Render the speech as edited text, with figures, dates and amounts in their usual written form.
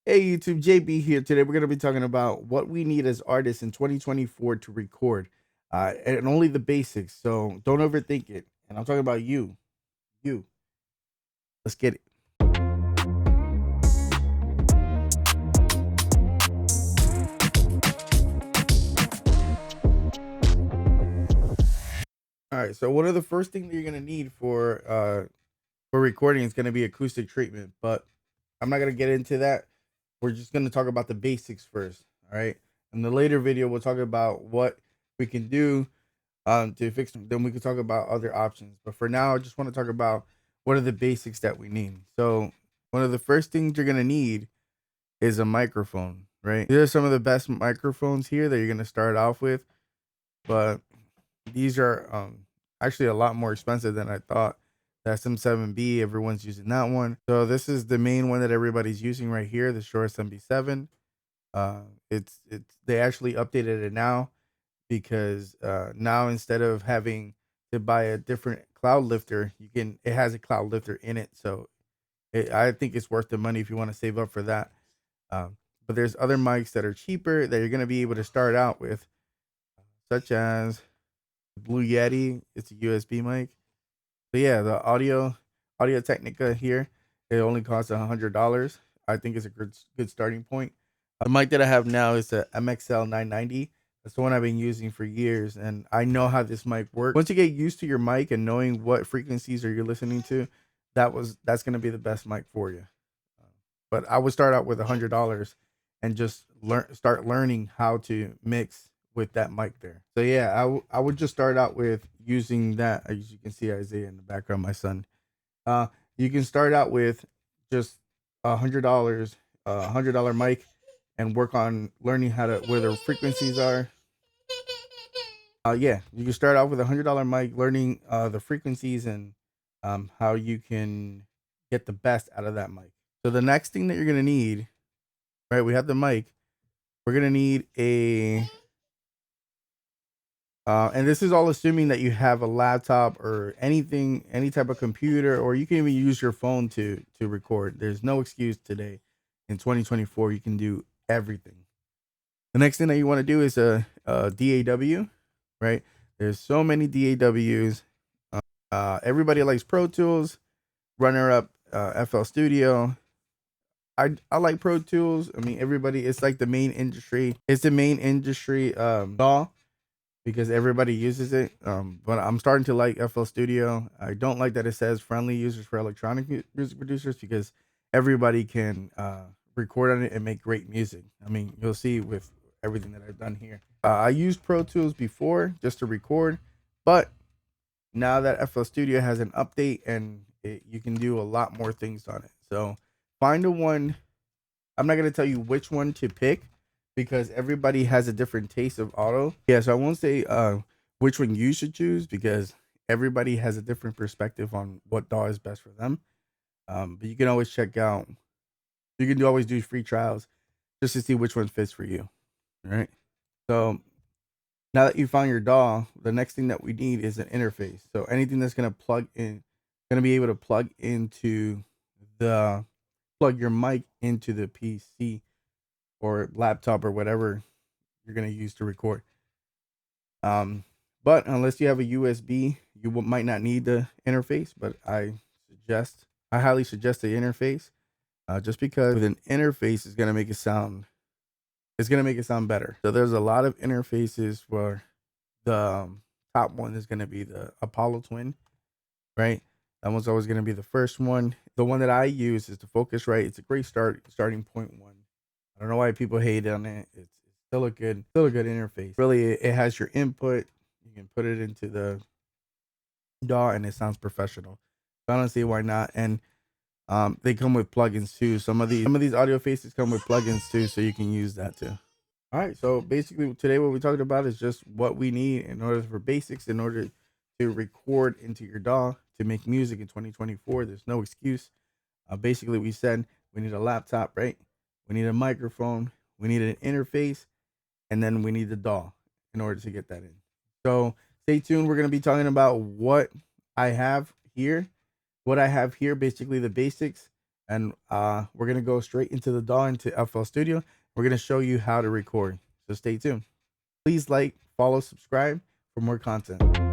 Hey YouTube, JB here. Today we're going to be talking about what we need as artists in 2024 to record, and only the basics. So don't overthink it. And I'm talking about you. You. Let's get it. All right. So one of the first things that you're going to need for recording is going to be acoustic treatment, but I'm not going to get into that. We're just going to talk about the basics first. All right. In the later video, we'll talk about what we can do to fix them. Then we can talk about other options. But for now, I just want to talk about what are the basics that we need. So one of the first things you're gonna need is a microphone, right? These are some of the best microphones here that you're gonna start off with, but these are actually a lot more expensive than I thought. The SM7B, everyone's using that one. So this is the main one that everybody's using right here, the Shure SM7B. It's they actually updated it now because now instead of having to buy a different cloud lifter, it has a cloud lifter in it. So I think it's worth the money if you want to save up for that. But there's other mics that are cheaper that you're going to be able to start out with, such as the Blue Yeti. It's a USB mic. So yeah, the Audio Technica here, it only costs $100. I think it's a good starting point. The mic that I have now is a MXL 990. That's the one I've been using for years, and I know how this mic works. Once you get used to your mic and knowing what frequencies are you listening to, that's gonna be the best mic for you. But I would start out with $100 and just start learning how to mix with that mic there. So yeah, I would just start out with using that. As you can see Isaiah in the background, my son. Uh, you can start out with just $100, $100 mic, and work on learning how to where the frequencies are. Yeah, you can start out with $100 mic, learning the frequencies and how you can get the best out of that mic. So the next thing that you're gonna need, right? We have the mic. We're gonna need and this is all assuming that you have a laptop or anything, any type of computer, or you can even use your phone to record. There's no excuse today. In 2024, you can do everything. The next thing that you want to do is a DAW, right? There's so many DAWs. Everybody likes Pro Tools, runner up FL Studio. I like Pro Tools. I mean, everybody, it's like the main industry. It's the main industry DAW because everybody uses it. But I'm starting to like FL Studio. I don't like that it says friendly users for electronic music producers because everybody can record on it and make great music. I mean, you'll see with everything that I've done here. I used Pro Tools before just to record, but now that FL Studio has an update and you can do a lot more things on it. So find a one. I'm not going to tell you which one to pick because everybody has a different taste of auto. Yeah, so I won't say which one you should choose because everybody has a different perspective on what DAW is best for them. But you can always check out. You can always do free trials just to see which one fits for you. All right. So now that you found your DAW, the next thing that we need is an interface. So anything that's gonna be able to plug your mic into the PC or laptop or whatever you're gonna use to record. But unless you have a USB, you might not need the interface. But I highly suggest the interface, just because with an interface is gonna make it sound. It's gonna make it sound better. So there's a lot of interfaces for the top one is gonna be the Apollo Twin, right? That one's always gonna be the first one. The one that I use is the Focusrite. It's a great starting point one. I don't know why people hate on it. It's still a good interface. Really, it has your input. You can put it into the DAW and it sounds professional. So I don't see why not. And they come with plugins too. Some of these audio faces come with plugins too, so you can use that too. All right. So basically, today what we talked about is just what we need in order for basics in order to record into your DAW to make music in 2024. There's no excuse. Basically, we said we need a laptop, right? We need a microphone. We need an interface, and then we need the DAW in order to get that in. So stay tuned. We're going to be talking about what I have here. Basically the basics, and we're gonna go straight into the DAW into FL Studio. We're gonna show you how to record. So stay tuned. Please like, follow, subscribe for more content.